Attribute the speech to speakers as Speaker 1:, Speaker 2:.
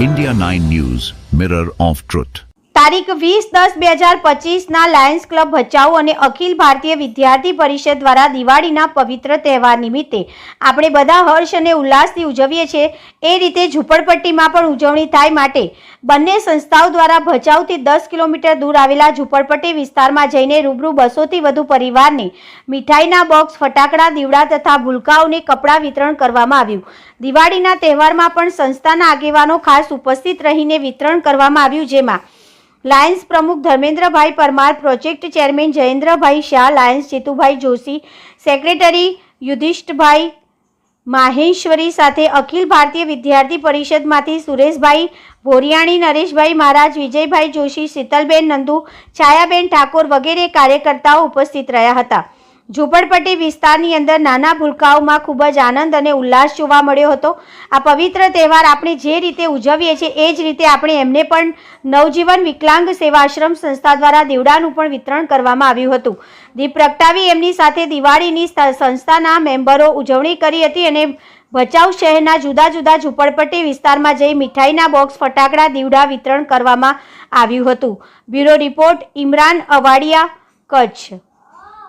Speaker 1: India 9 News, Mirror of Truth.
Speaker 2: તારીખ 20/10/2025 Lions club Bhachau અને અખિલ ભારતીય વિદ્યાર્થી પરિષદ દ્વારા દિવાળીના પવિત્ર તહેવાર નિમિત્તે આપણે બધા હર્ષ અને ઉલ્લાસથી ઉજવીએ છીએ એ રીતે ઝૂંપડપટ્ટીમાં પણ ઉજવણી થાય માટે બંને સંસ્થાઓ દ્વારા ભચાઉથી 10 કિલોમીટર દૂર આવેલા ઝૂંપડપટ્ટી વિસ્તારમાં જઈને રૂબરૂ 200થી વધુ પરિવારને મીઠાઈના બોક્સ, ફટાકડા, દીવડા તથા ભૂલકાઓને કપડાં વિતરણ કરવામાં આવ્યું. દિવાળીના તહેવારમાં પણ સંસ્થાના આગેવાનો ખાસ ઉપસ્થિત રહીને વિતરણ કરવામાં આવ્યું, જેમાં લાયન્સ પ્રમુખ Dharmendrabhai Parmar, project chairman જયેન્દ્રભાઈ Shah, Lions Jitubhai Joshi, secretary યુધિષ્ઠભાઈ Maheshwari સાથે અખિલ ભારતીય વિદ્યાર્થી પરિષદમાંથી સુરેશભાઈ ભોરિયાણી, નરેશભાઈ મહારાજ, વિજયભાઈ જોશી, શીતલબેન નંદુ, છાયાબેન ઠાકોર વગેરે કાર્યકર્તાઓ ઉપસ્થિત રહ્યા હતા. ઝૂંપડપટ્ટી વિસ્તારની અંદર નાના ભૂલકાઓમાં ખૂબ જ આનંદ અને ઉલ્લાસ જોવા મળ્યો હતો. આ પવિત્ર તહેવાર આપણે જે રીતે ઉજવીએ છીએ એ જ રીતે આપણે એમને પણ નવજીવન વિકલાંગ સેવા આશ્રમ સંસ્થા દ્વારા દીવડાનું પણ વિતરણ કરવામાં આવ્યું હતું. દીપ પ્રગટાવી એમની સાથે દિવાળીની સંસ્થાના મેમ્બરો ઉજવણી કરી હતી અને ભચાઉ શહેરના જુદા જુદા ઝૂંપડપટ્ટી વિસ્તારમાં જઈ મીઠાઈના બોક્સ, ફટાકડા, દીવડા વિતરણ કરવામાં આવ્યું હતું. Bureau report, Imran Avadiya, Kutch.